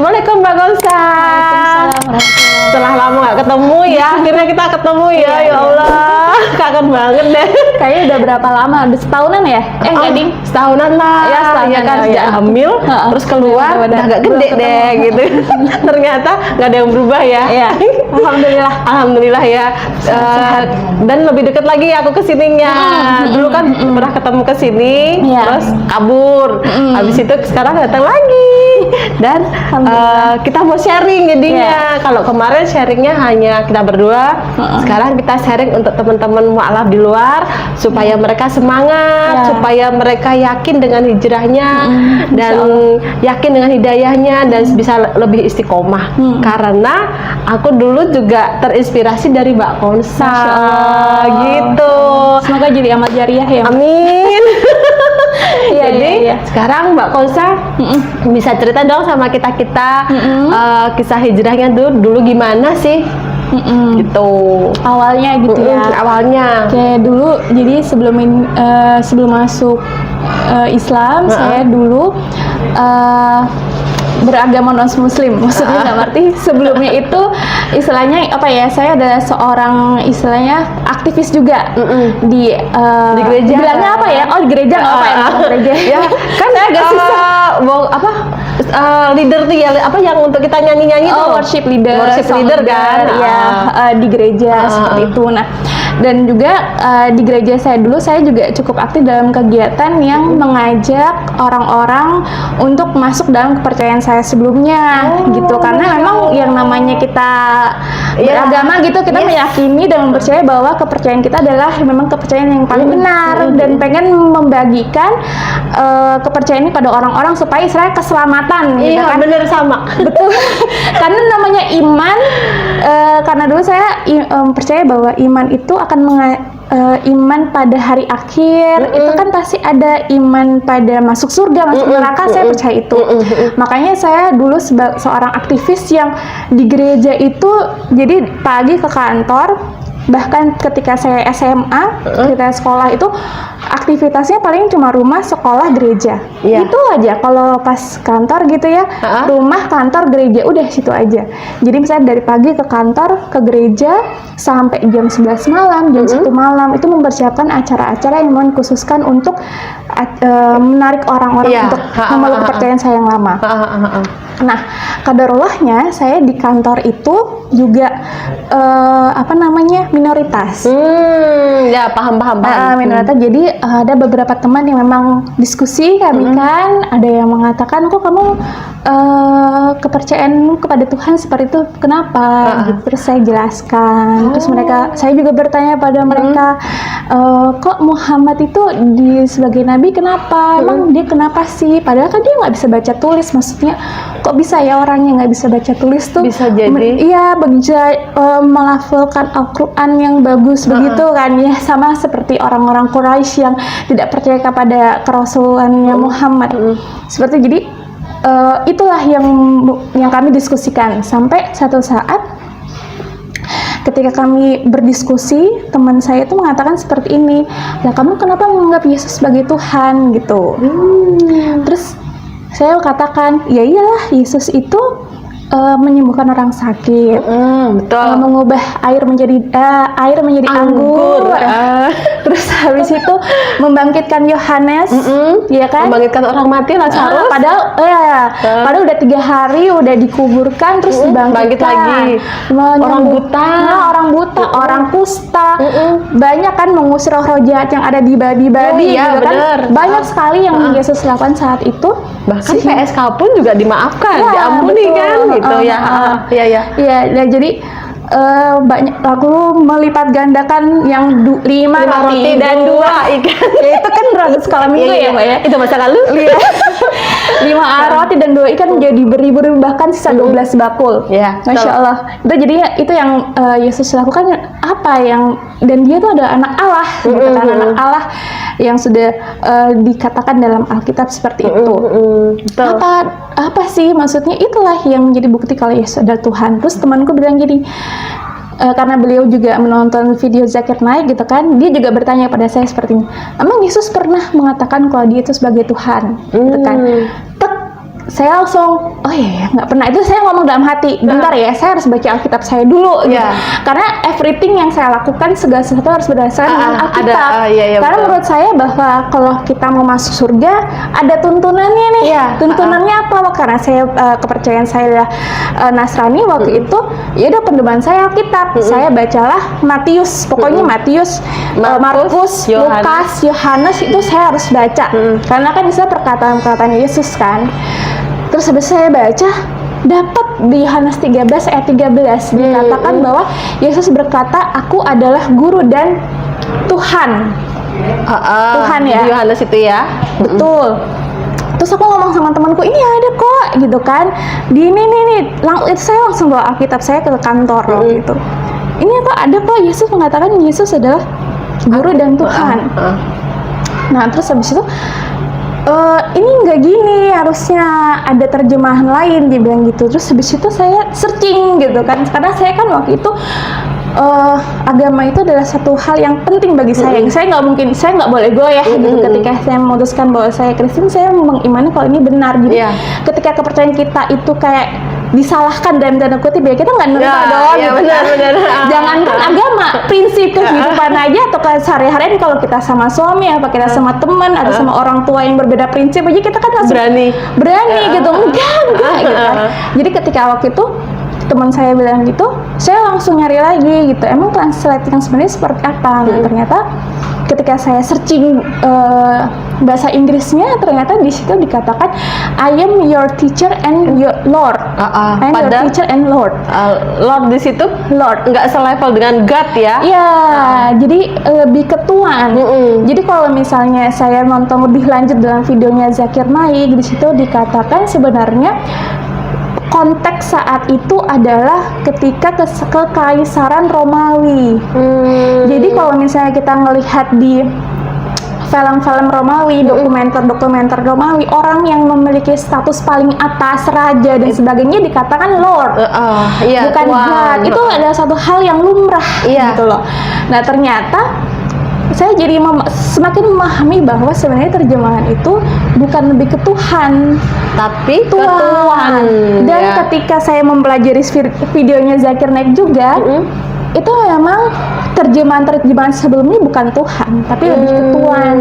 Assalamualaikum Mbak Gonsa. Setelah lama nggak ketemu ya, akhirnya kita ketemu ya. Ya Allah, kangen banget deh. Kayaknya udah berapa lama? Udah setahunan ya? Enggak ding, setahunan lah. Ya, setahunan ya kan lah, sejak ya. hamil, terus keluar Benar-benar. udah agak gede Belum deh ketemu. gitu. Ternyata nggak ada yang berubah ya. Iya. Alhamdulillah. Alhamdulillah ya. Dan lebih dekat lagi aku kesininya. Dulu kan pernah ketemu kesini, Iya. terus kabur. Habis itu sekarang datang lagi. Dan kita mau sharing jadinya. Kalau kemarin sharingnya hanya kita berdua, sekarang kita sharing untuk teman-teman mualaf di luar supaya mereka semangat, Ya. supaya mereka yakin dengan hijrahnya dan yakin dengan hidayahnya dan bisa lebih istiqomah. Karena aku dulu juga terinspirasi dari Mbak Konsa. Masya Allah. Gitu. Semoga jadi amal jariah ya. Amin. Iya, Jadi iya. sekarang Mbak Konsa bisa cerita dong sama kita kisah hijrahnya dulu gimana sih? Gitu. Awalnya gitu ya. Awalnya. Kayak dulu, jadi sebelum masuk Islam, saya dulu beragama non muslim, maksudnya dalam arti sebelumnya itu istilahnya apa ya, saya adalah seorang istilahnya aktivis juga di gereja. bilangnya apa ya, di gereja nggak apa ya, nama gereja Ya, kan saya agak susah. Leader tuh ya, apa yang untuk kita nyanyi-nyanyi tuh? Worship leader, Worship song leader kan? ya, di gereja seperti itu. Nah, dan juga di gereja saya dulu saya juga cukup aktif dalam kegiatan yang mengajak orang-orang untuk masuk dalam kepercayaan saya sebelumnya, gitu. Karena memang yang namanya kita beragama gitu, kita meyakini dan percaya bahwa kepercayaan kita adalah memang kepercayaan yang paling benar, dan pengen membagikan kepercayaan ini pada orang-orang supaya saya keselamatan, gitu Iya, kan? bener sama. Betul. Karena namanya iman, karena dulu saya percaya bahwa iman itu akan iman pada hari akhir, itu kan pasti ada iman pada masuk surga, masuk neraka, saya percaya itu. Makanya saya dulu seorang aktivis yang di gereja itu, jadi pagi ke kantor, bahkan ketika saya SMA, ketika sekolah itu aktivitasnya paling cuma rumah, sekolah, gereja. Itu aja. Kalau pas kantor gitu ya, rumah, kantor, gereja, udah situ aja. Jadi misalnya dari pagi ke kantor, ke gereja sampai jam 11 malam, jam 1 malam itu mempersiapkan acara-acara yang khususkan untuk menarik orang-orang untuk memeluk kepercayaan saya yang lama. Nah, kadarulahnya saya di kantor itu juga minoritas. Ya, paham. Minoritas. Jadi ada beberapa teman yang memang diskusi kami kan, ada yang mengatakan, kok kamu kepercayaan kepada Tuhan seperti itu, kenapa? Gitu. Terus saya jelaskan. Terus saya juga bertanya pada mereka, kok Muhammad itu sebagai nabi kenapa? Emang dia kenapa sih? Padahal kan dia nggak bisa baca tulis. Maksudnya kok bisa ya orang yang nggak bisa baca tulis tuh Bisa jadi. iya bisa melafalkan Al-Quran yang bagus begitu kan ya, sama seperti orang-orang Quraisy yang tidak percaya kepada kerasulannya Muhammad. Seperti jadi itulah yang kami diskusikan sampai satu saat ketika kami berdiskusi, teman saya itu mengatakan seperti ini, lah kamu kenapa menganggap Yesus sebagai Tuhan gitu. Terus saya katakan, ya iyalah, Yesus itu menyembuhkan orang sakit, betul. mengubah air menjadi anggur. Terus habis itu membangkitkan Yohanes, ya kan? Membangkitkan orang mati, Lazarus. Padahal udah 3 hari udah dikuburkan, terus bangkit lagi. Orang buta, orang kusta, banyak kan mengusir roh jahat yang ada di babi-babi, iya, gitu kan? bener. Banyak sekali yang Yesus lakukan saat itu. Bahkan PSK pun juga dimaafkan, diampuni betul. kan, gitu ya. Iya, nah, jadi banyak aku melipat gandakan yang 5 roti dan 2 ikan. Ya itu kan berapa skala minggu ya, Mbak ya? Itu masa lalu. 5 roti dan 2 ikan menjadi beribu-ribu, bahkan sisa 12 bakul. Iya, Masya Allah. Itu jadi itu yang Yesus lakukan, dan dia tuh adalah anak Allah, gitu kan, anak Allah yang sudah dikatakan dalam Alkitab seperti itu. Apa sih maksudnya? Itulah yang menjadi bukti kalau Yesus adalah Tuhan. Terus temanku bilang gini, karena beliau juga menonton video Zakir Naik gitu kan, dia juga bertanya pada saya seperti ini, emang Yesus pernah mengatakan kalau dia itu sebagai Tuhan, gitu kan? saya langsung, oh iya, nggak pernah. Itu saya ngomong dalam hati, bentar ya, saya harus baca Alkitab saya dulu, gitu. Karena everything yang saya lakukan, segala sesuatu harus berdasarkan dengan Alkitab. Karena betul. menurut saya bahwa kalau kita mau masuk surga, ada tuntunannya nih. Tuntunannya apa? Karena saya kepercayaan saya adalah Nasrani waktu itu, ya udah pedoman saya Alkitab. Saya bacalah Matius, pokoknya Matius, Markus, Lukas, Yohanes itu saya harus baca. Karena kan bisa perkataan-perkataan Yesus kan. Terus habis saya baca, dapat di Yohanes 13 ayat 13 dikatakan bahwa Yesus berkata, aku adalah guru dan Tuhan. Tuhan ya. Di Yohanes itu ya. Betul. Terus aku ngomong sama temanku, ini ada kok gitu kan. Di ini itu saya langsung bawa Alkitab saya ke kantor loh gitu. Ini kok ada kok, Yesus mengatakan Yesus adalah guru dan Tuhan. Nah, terus habis itu ini nggak gini, harusnya ada terjemahan lain, dibilang gitu. Terus habis itu saya searching gitu kan, karena saya kan waktu itu agama itu adalah satu hal yang penting bagi saya. Saya nggak boleh goyah gitu. Ketika saya memutuskan bahwa saya Kristen, saya mengimani kalau ini benar. Jadi ketika kepercayaan kita itu kayak disalahkan dalam tanda kutip, ya kita nggak nerima dong. Benar. Jangankan agama, prinsip kehidupan aja atau sehari-harian, kalau kita sama suami, apa kita sama teman atau sama orang tua yang berbeda prinsip aja, kita kan langsung berani gitu. Enggak gitu. Jadi ketika waktu itu teman saya bilang gitu, saya langsung nyari lagi gitu, emang translate yang sebenarnya seperti apa. Nah, ternyata ketika saya searching bahasa Inggrisnya, ternyata di situ dikatakan I am your teacher and your Lord. Your teacher and Lord. Lord di situ Lord, nggak selevel dengan God ya? Iya, jadi lebih ke Tuhan. Jadi kalau misalnya saya nonton lebih lanjut dalam videonya Zakir Naik, di situ dikatakan sebenarnya konteks saat itu adalah ketika kekaisaran Romawi. Jadi kalau misalnya kita ngelihat di film-film Romawi, dokumenter Romawi, orang yang memiliki status paling atas, raja dan sebagainya dikatakan Lord, bukan God. Itu adalah satu hal yang lumrah gitu loh. Nah, ternyata saya jadi semakin memahami bahwa sebenarnya terjemahan itu bukan lebih ke Tuhan, tapi Tuhan. Dan ketika saya mempelajari videonya Zakir Naik juga, itu memang terjemahan sebelumnya bukan Tuhan, tapi lebih ke Tuhan.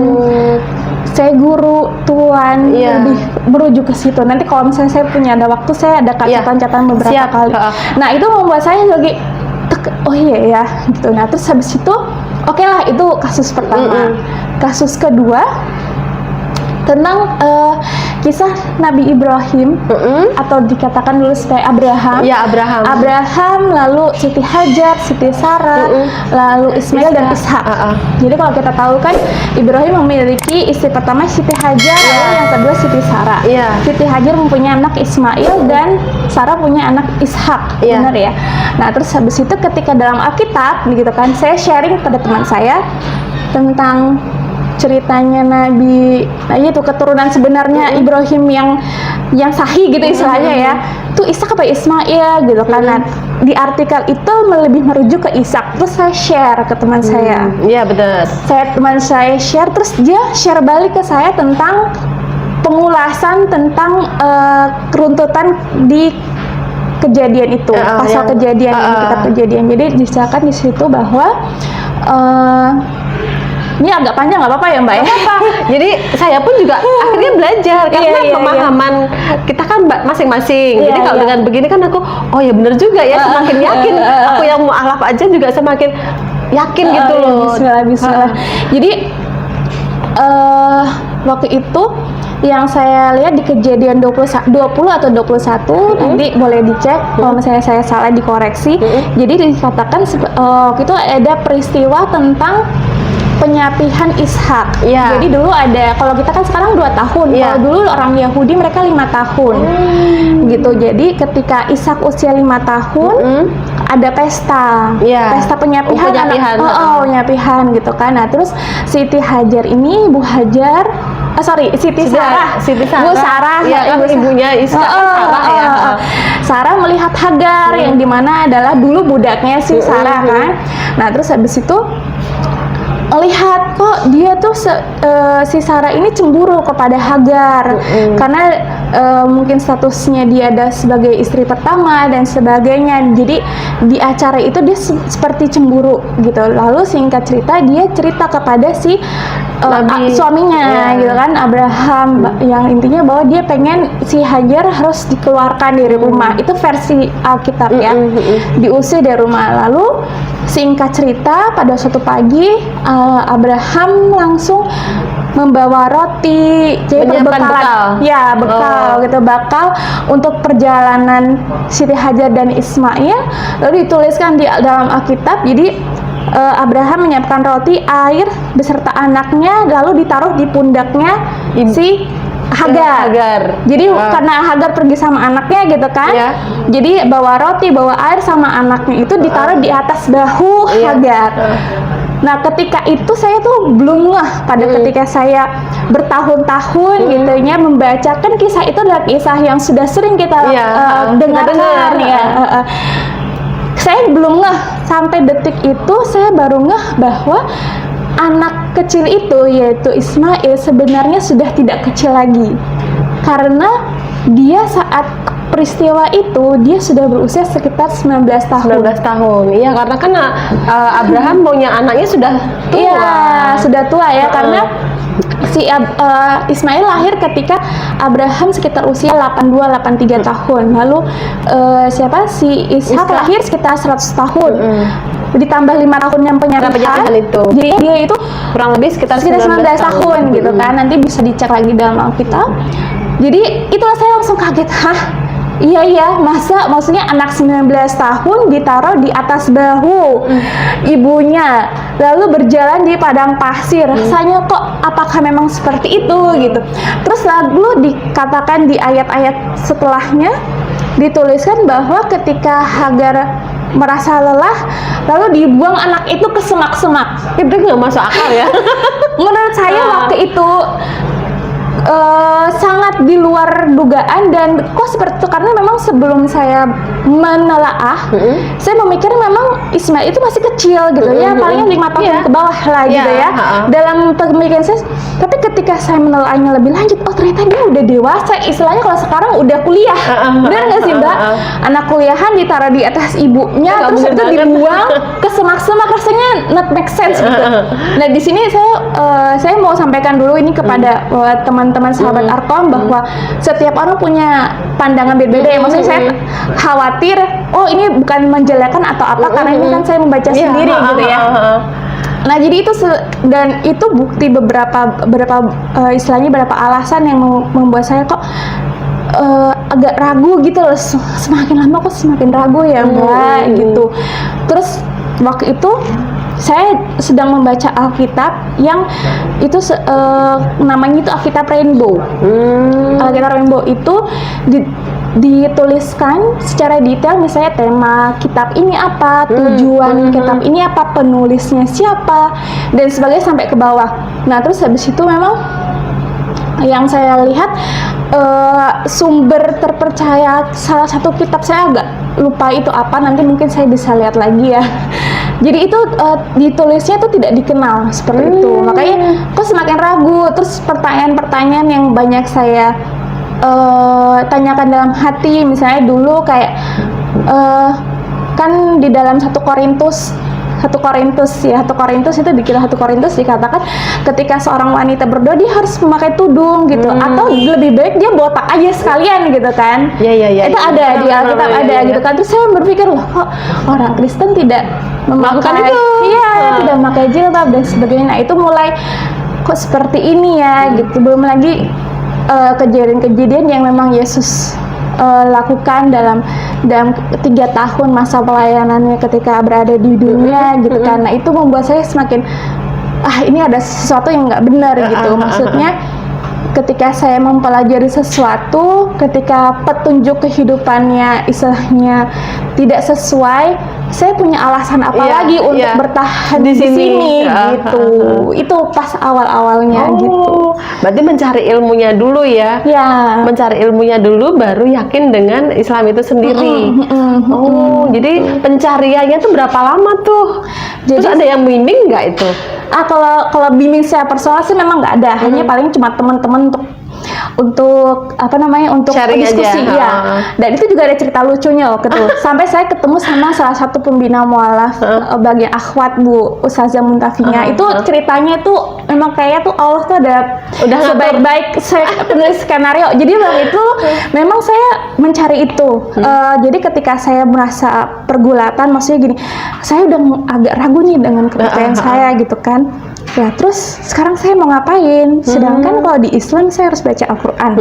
Saya guru Tuhan, lebih merujuk ke situ. Nanti kalau misalnya saya punya ada waktu, saya ada catatan beberapa kali. Nah, itu membuat saya lagi oh iya ya gitu. Nah, terus habis itu oke lah, itu kasus pertama. Kasus kedua tentang kisah Nabi Ibrahim, atau dikatakan dulu sebagai Abraham. Abraham, lalu Siti Hajar, Siti Sarah, lalu Ismail dan Ishak. Jadi kalau kita tahu kan Ibrahim memiliki istri pertama Siti Hajar, lalu yang kedua Siti Sarah. Siti Hajar mempunyai anak Ismail dan Sarah punya anak Ishak. Benar ya? Nah, terus habis itu ketika dalam Alkitab gitu kan, saya sharing pada teman saya tentang ceritanya Nabi, itu keturunan sebenarnya Ibrahim yang sahih gitu istilahnya ya, tuh Ishak apa Ismail gitu kan. Nah, di artikel itu lebih merujuk ke Ishak. Terus saya share ke teman saya. Iya benar. Teman saya share, terus dia share balik ke saya tentang pengulasan tentang keruntutan di kejadian itu, pasal kejadian ini, kitab kejadian. Jadi diceritakan di situ bahwa ini agak panjang, nggak apa-apa ya Mbak ya? Jadi saya pun juga akhirnya belajar karena pemahaman kita kan masing-masing. Jadi kalau dengan begini kan aku, oh ya benar juga ya, semakin yakin. Aku yang mu'alaf aja juga semakin yakin gitu loh. Bismillah. Jadi waktu itu yang saya lihat di kejadian 20 atau 21, nanti boleh dicek kalau misalnya saya salah dikoreksi. Jadi dikatakan waktu itu ada peristiwa tentang penyapihan Ishak. Jadi dulu ada, kalau kita kan sekarang 2 tahun, kalau dulu orang Yahudi mereka 5 tahun gitu. Jadi ketika Ishak usia 5 tahun ada pesta penyapihan, penyapihan gitu kan. Nah, terus Siti Hajar ini, Siti Sarah, Bu Sarah, ibunya Ishak, Sarah melihat Hagar yang dimana adalah dulu budaknya si Sarah kan. Nah, terus habis itu lihat kok dia tuh si Sarah ini cemburu kepada Hagar karena mungkin statusnya dia ada sebagai istri pertama dan sebagainya. Jadi di acara itu dia seperti cemburu gitu. Lalu singkat cerita dia cerita kepada si suaminya gitu kan, Abraham, yang intinya bahwa dia pengen si Hajar harus dikeluarkan dari rumah. Itu versi Alkitab ya. Diusir dari rumah. Lalu singkat cerita pada suatu pagi Abraham langsung membawa roti, jadi bekal. Ya, bekal gitu, bakal untuk perjalanan Siti Hajar dan Ismail. Lalu dituliskan di dalam Alkitab. Jadi Abraham menyiapkan roti, air beserta anaknya, lalu ditaruh di pundaknya si Hagar. Jadi karena Hagar pergi sama anaknya gitu kan, jadi bawa roti, bawa air sama anaknya itu ditaruh di atas bahu Hagar. Nah, ketika itu saya tuh belum ngeh pada ketika saya bertahun-tahun gitu ya membacakan kisah itu, adalah kisah yang sudah sering kita dengarkan ya. Saya belum ngeh sampai detik itu, saya baru ngeh bahwa anak kecil itu yaitu Ismail sebenarnya sudah tidak kecil lagi, karena dia saat peristiwa itu dia sudah berusia sekitar 19 tahun. 19 tahun. Iya, karena kan Abraham maunya anaknya sudah tua. Iya, sudah tua ya, karena si Ismail lahir ketika Abraham sekitar usia 82-83 tahun. Lalu si Ishak lahir sekitar 100 tahun. Ditambah 5 tahun yang penyerahan itu. Jadi dia itu kurang lebih sekitar 19 tahun gitu kan. Nanti bisa dicek lagi dalam Alkitab. Jadi itulah saya langsung kaget, Iya, maksudnya anak 19 tahun ditaruh di atas bahu ibunya, lalu berjalan di padang pasir. Rasanya kok apakah memang seperti itu gitu. Terus lalu dikatakan di ayat-ayat setelahnya dituliskan bahwa ketika Hagar merasa lelah, lalu dibuang anak itu ke semak-semak. Itu nggak masuk akal ya. Menurut saya waktu itu sangat di luar dugaan, dan kok seperti itu, karena memang sebelum saya menelaah, saya memikir memang Ismail itu masih kecil gitu ya, paling 5 tahun ke bawah lah gitu ya, dalam pemikiran saya. Tapi ketika saya menelaahnya lebih lanjut, oh ternyata dia udah dewasa, istilahnya kalau sekarang udah kuliah. Benar nggak sih Mbak? Anak kuliahan ditaruh di atas ibunya, terus itu dibuang ke semak-semak, rasanya not make sense gitu. Nah di sini saya mau sampaikan dulu ini kepada teman-teman sahabat Arkom, bahwa setiap orang punya pandangan berbeda ya. Maksudnya saya khawatir, oh ini bukan menjelekan atau apa, karena ini kan saya membaca sendiri gitu ya. Nah jadi itu dan itu bukti beberapa istilahnya beberapa alasan yang membuat saya kok agak ragu gitu loh. Semakin lama kok semakin ragu ya Mbak gitu. Terus waktu itu saya sedang membaca Alkitab yang itu namanya itu Alkitab Rainbow. Alkitab Rainbow itu dituliskan secara detail, misalnya tema kitab ini apa, tujuan kitab ini apa, penulisnya siapa, dan sebagainya sampai ke bawah. Nah terus habis itu memang yang saya lihat sumber terpercaya salah satu kitab, saya agak lupa itu apa, nanti mungkin saya bisa lihat lagi ya. Jadi itu ditulisnya itu tidak dikenal seperti itu, makanya kok semakin ragu. Terus pertanyaan-pertanyaan yang banyak saya tanyakan dalam hati, misalnya dulu kayak kan di dalam 1 Korintus itu di kitab 1 Korintus dikatakan ketika seorang wanita berdoa dia harus memakai tudung gitu, atau lebih baik dia botak aja sekalian gitu kan. Itu ada di Alkitab ada gitu kan. Terus saya berpikir, loh kok orang Kristen tidak memakai tidak memakai jilbab dan sebagainya. Nah itu mulai kok seperti ini ya gitu. Belum lagi kejadian-kejadian yang memang Yesus lakukan dalam 3 tahun masa pelayanannya ketika berada di dunia gitu kan. Nah itu membuat saya semakin ini ada sesuatu yang nggak benar gitu. Maksudnya ketika saya mempelajari sesuatu, ketika petunjuk kehidupannya istilahnya tidak sesuai, saya punya alasan apa lagi untuk bertahan di sini gitu. Itu pas awal-awalnya gitu. Berarti mencari ilmunya dulu ya. Mencari ilmunya dulu baru yakin dengan Islam itu sendiri. Jadi pencariannya tuh berapa lama tuh? Terus ada yang bimbing nggak itu? Kalau bimbing saya personal sih memang nggak ada, hanya paling cuma teman-teman untuk untuk Sharing diskusi aja. ya. Dan itu juga ada cerita lucunya waktu itu. Sampai saya ketemu sama salah satu pembina mualaf bagian akhwat Bu Ustazah Muntafinya. Itu ceritanya itu memang kayaknya tuh Allah tuh udah sebaik-baik penulis skenario. Jadi waktu itu memang saya mencari itu. Jadi ketika saya merasa pergulatan, maksudnya gini, saya udah agak ragu nih dengan kepercayaan saya gitu kan. Ya terus sekarang saya mau ngapain? Sedangkan kalau di Islam saya harus baca Al-Quran.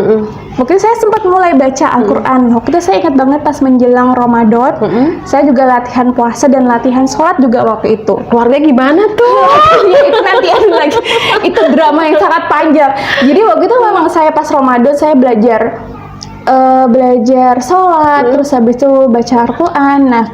Mungkin saya sempat mulai baca Al-Quran. Waktu itu saya ingat banget pas menjelang Ramadan, saya juga latihan puasa dan latihan sholat juga waktu itu. Keluarga gimana tuh? Ya itu nanti ada lagi. Itu drama yang sangat panjang. Jadi waktu itu memang saya pas Ramadan saya belajar sholat, terus habis itu baca Al-Quran. Nah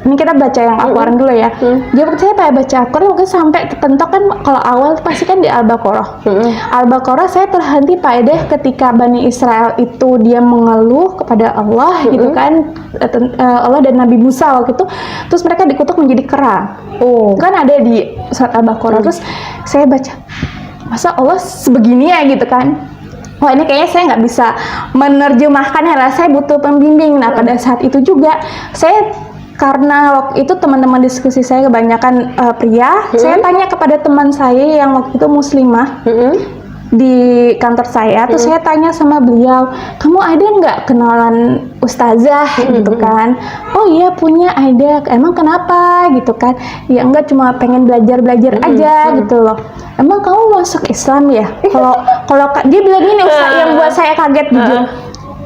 ini kita baca yang Al-Quran dulu ya. Jadi waktu saya baca Al-Quran waktu sampai kepentok kan, kalau awal pasti kan di Al-Baqarah. Al-Baqarah saya terhenti pada ketika Bani Israel itu dia mengeluh kepada Allah gitu kan, Allah dan Nabi Musa waktu itu, terus mereka dikutuk menjadi kera. Kan ada di surat Al-Baqarah. Terus saya baca, masa Allah sebegini ya gitu kan. Wah ini kayaknya saya nggak bisa menerjemahkannya, saya butuh pembimbing. Nah pada saat itu juga saya, karena waktu itu teman-teman diskusi saya kebanyakan pria, saya tanya kepada teman saya yang waktu itu muslimah di kantor saya, terus saya tanya sama beliau, kamu ada nggak kenalan ustazah gitu kan? Oh iya punya, ada. Emang kenapa gitu kan? Ya enggak, cuma pengen belajar aja gitu loh. Emang kamu masuk Islam ya? Kalau dia bilang gini, Ustaz, yang buat saya kaget jujur.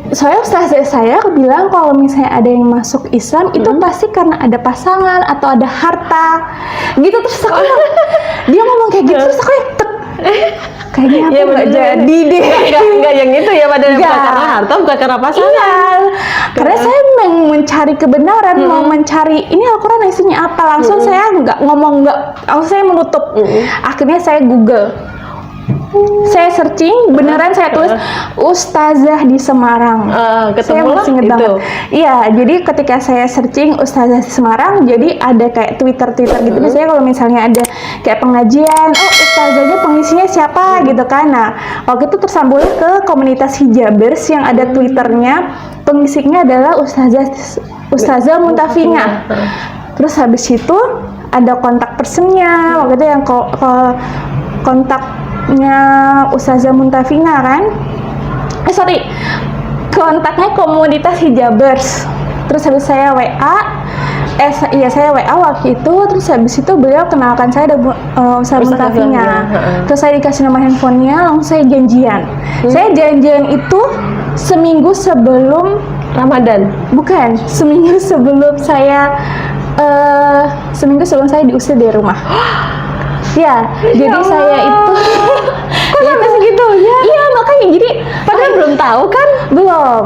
Ustazah saya bilang kalau misalnya ada yang masuk Islam itu pasti karena ada pasangan atau ada harta gitu. Terus aku dia ngomong kayak gitu, terus aku kayaknya aku nggak jadi deh. Nggak yang itu ya, pada bukan karena harta, bukan karena pasangan. Iya, karena saya mau mencari kebenaran, mau mencari ini Al-Quran isinya apa. Langsung saya langsung saya menutup. Akhirnya saya Google. Saya searching, beneran saya tulis Ustazah di Semarang. Saya masih inget banget. Iya, jadi ketika saya searching Ustazah di Semarang, jadi ada kayak Twitter gitu. Biasanya kalau misalnya ada kayak pengajian, oh Ustazahnya pengisinya siapa gitu kan. Nah, waktu itu tersambung ke komunitas hijabers yang ada Twitternya, pengisinya adalah Ustazah Muntafinya. Terus habis itu ada kontak personnya, waktu itu yang kontaknya Ustazah Muntafina kan? Kontaknya komunitas hijabers. Terus habis saya WA, saya WA waktu itu. Terus habis itu beliau kenalkan saya ada Ustazah Muntafina. Terus saya dikasih nomor handphonenya, langsung saya janjian. Saya janjian itu seminggu sebelum Ramadan. Bukan, seminggu sebelum saya diusir dari rumah. Ya, jadi saya itu kok sampai segitu ya? Iya, makanya jadi padahal belum tahu kan? Belum.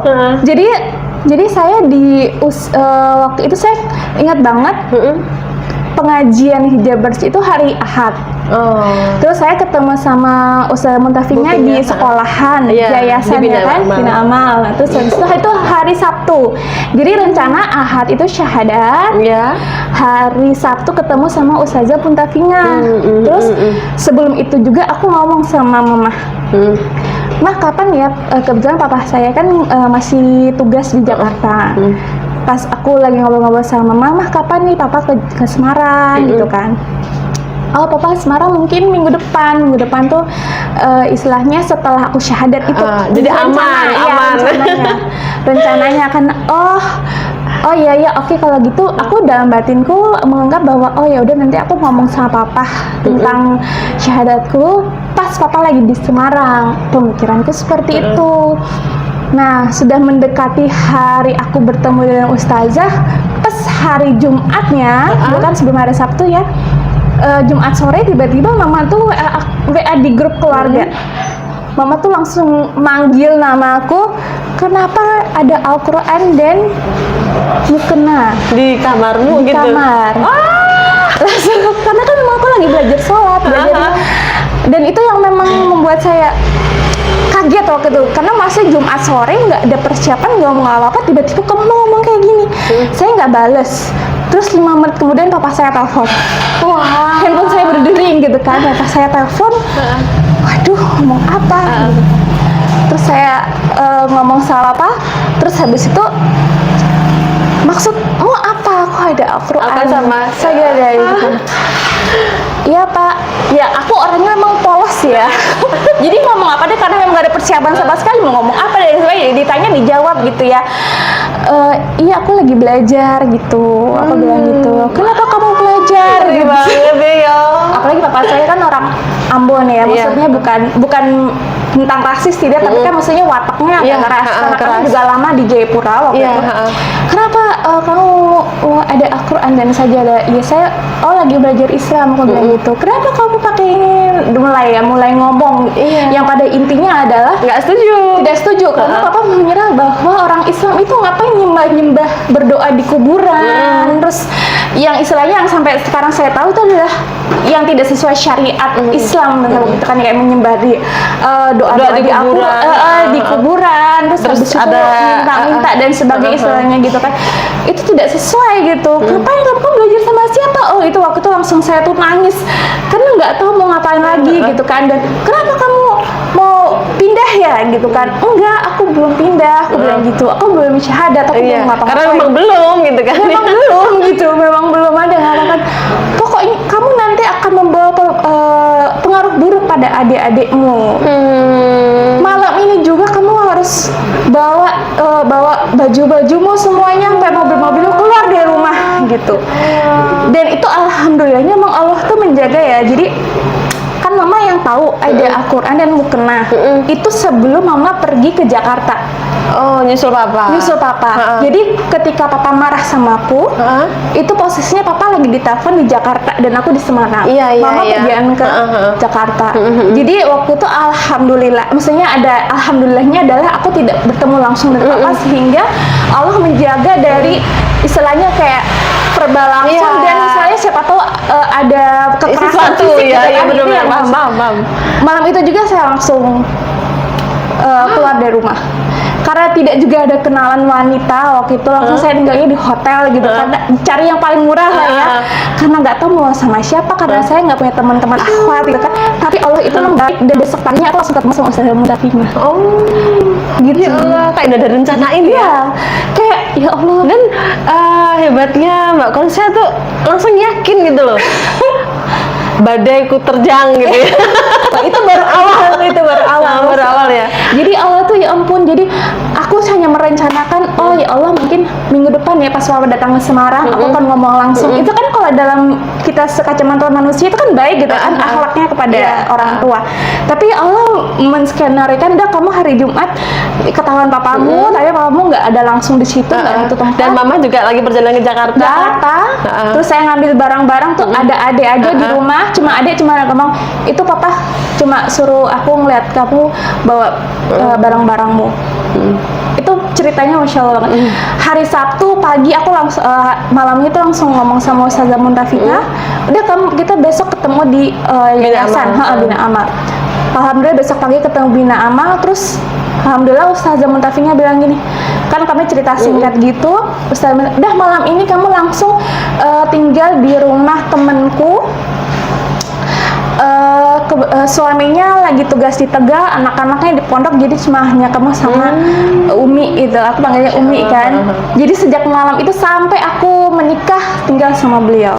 Jadi saya waktu itu saya ingat banget pengajian hijabers itu hari Ahad. Terus saya ketemu sama Ustazah Muntafinya di sekolahan, yayasan ya kan, Bina Amal. Terus setelah itu hari Sabtu. Jadi rencana Ahad itu syahadat. Hari Sabtu ketemu sama Ustazah Muntafinya. Terus sebelum itu juga aku ngomong sama Mama. Mah kapan ya? Kebetulan papa saya kan masih tugas di Jakarta. Pas aku lagi ngobrol-ngobrol sama Mama, kapan nih papa ke Semarang gitu kan? Oh papa Semarang mungkin minggu depan tuh istilahnya setelah aku syahadat itu. Jadi aman. Rencananya kan oh iya oke, kalau gitu aku dalam batinku menganggap bahwa oh ya udah nanti aku ngomong sama papa tentang syahadatku pas papa lagi di Semarang. Pemikiranku seperti itu. Nah, sudah mendekati hari aku bertemu dengan Ustazah, pas hari Jumatnya, bukan sebelum hari Sabtu ya, Jumat sore tiba-tiba Mama tuh WA di grup keluarga. Mama tuh langsung manggil nama aku, kenapa ada Al-Quran dan mukena di kamarmu di gitu? Kamar. Langsung, karena kan Mama aku lagi belajar sholat, dan itu yang memang membuat saya kaget waktu itu, karena masih Jumat sore nggak ada persiapan, nggak ngomong apa-apa, tiba-tiba kamu ngomong kayak gini. Saya nggak bales. Terus 5 menit kemudian papa saya telepon. Handphone saya berdering gitu kan. Papa saya telepon, waduh ngomong apa? terus saya ngomong sama Papa, terus habis itu maksudmu apa? Kok ada Al-Quran? Apa sama saya dari gitu. Iya Pak, ya aku orangnya memang polos ya. Jadi ngomong apa deh, karena memang gak ada persiapan sama sekali mau ngomong apa deh, jadi ditanya dijawab gitu ya. Iya aku lagi belajar gitu, aku bilang gitu. Kenapa kamu belajar? Gitu. Gitu. Banget ya. Apalagi papa saya kan orang Ambon ya, maksudnya bukan tentang rasis tidak, tapi kan maksudnya wataknya agak keras. Karena kami juga lama di Jayapura waktu itu. Kenapa kamu ada Al-Quran dan sajadah? Iya saya lagi belajar Islam, aku bilang gitu. Kenapa kamu pakai ini? Mulai ngomong. Yang pada intinya adalah Nggak setuju. tidak setuju karena papa mengira bahwa orang Islam itu ngapain nyembah berdoa di kuburan. Terus yang istilahnya yang sampai sekarang saya tahu itu adalah yang tidak sesuai syariat Islam, gitu kan, kayak menyembah di doa di kuburan, di kuburan, terus habis ada minta dan sebagainya istilahnya gitu kan. Itu tidak sesuai gitu. Ngapain kamu belajar sama siapa? Oh itu waktu itu langsung saya tuh nangis karena nggak tahu mau ngapain lagi gitu kan. Dan kenapa kamu mau pindah ya gitu kan? Enggak, aku belum pindah, aku bilang gitu. Aku belum syahadat, aku belum ngapa-ngapain. Karena memang belum gitu kan. Memang belum gitu, memang belum ada ngapa-ngapain. Pokoknya kamu nanti akan membawa pengaruh buruk pada adik-adikmu. Malam ini juga kamu harus bawa baju-bajumu semuanya sampai mobil-mobilmu keluar dari rumah gitu. Dan itu alhamdulillahnya memang Allah tuh menjaga ya. Jadi kan mama yang tahu ada Al-Quran dan mukena itu sebelum mama pergi ke Jakarta. Oh, nyusul papa. Nyusul papa. Jadi ketika papa marah sama aku, itu posisinya papa lagi ditelepon di Jakarta dan aku di Semarang. Mama pergian ke Jakarta. Jadi waktu itu alhamdulillah, maksudnya ada alhamdulillahnya adalah aku tidak bertemu langsung dengan papa sehingga Allah menjaga dari istilahnya kayak verbal langsung dan misalnya siapa tahu ada kekerasan fisik gitu kan. Itu yang malam itu juga saya langsung keluar dari rumah. Karena tidak juga ada kenalan wanita waktu itu, langsung saya tinggalnya di hotel gitu, karena cari yang paling murah lah ya, karena nggak tahu mau sama siapa, karena saya nggak punya teman-teman akhwat gitu kan. Tapi Allah itu baik, dan besok paginya aku langsung ketemu sama Ustazah Muntafiqah. Gitu. Ya Allah, kayak udah ada rencanain ya. Kayak ya Allah. Dan hebatnya Mbak Konsa tuh langsung yakin gitu loh. Badaiku terjang gitu ya. Itu baru awal, baru awal ya. Jadi Allah tuh ya ampun, jadi aku hanya merencanakan, oh ya Allah mungkin minggu depan ya pas Papa datang ke Semarang, aku akan ngomong langsung. Itu kan kalau dalam kita sekacamata manusia itu kan baik gitu kan, akhlaknya kepada orang tua. Tapi Allah menskenarikan, dah kamu hari Jumat ketahuan papamu, tapi papamu nggak ada langsung di situ, nggak itu tempat. Dan mama juga lagi perjalanan ke Jakarta. Terus saya ngambil barang-barang tuh ada adik aja di rumah. Cuma ngomong itu papa cuma suruh aku ngeliat kamu bawa barang-barangmu. Itu ceritanya masya Allah banget. Hari Sabtu pagi aku langsung malamnya itu langsung ngomong sama Ustazah Muntafiqah, udah kita besok ketemu di yayasan Bina Amal. Alhamdulillah besok pagi ketemu Bina Amal, terus alhamdulillah Ustazah Muntafiqah bilang gini, kan kami cerita singkat gitu, Ustazah, udah malam ini kamu langsung tinggal di rumah temenku. Suaminya lagi tugas di Tegal, anak-anaknya di pondok, jadi cuma hanya kamu sama Umi itu, aku panggilnya Umi kan. Jadi sejak malam itu sampai aku menikah tinggal sama beliau.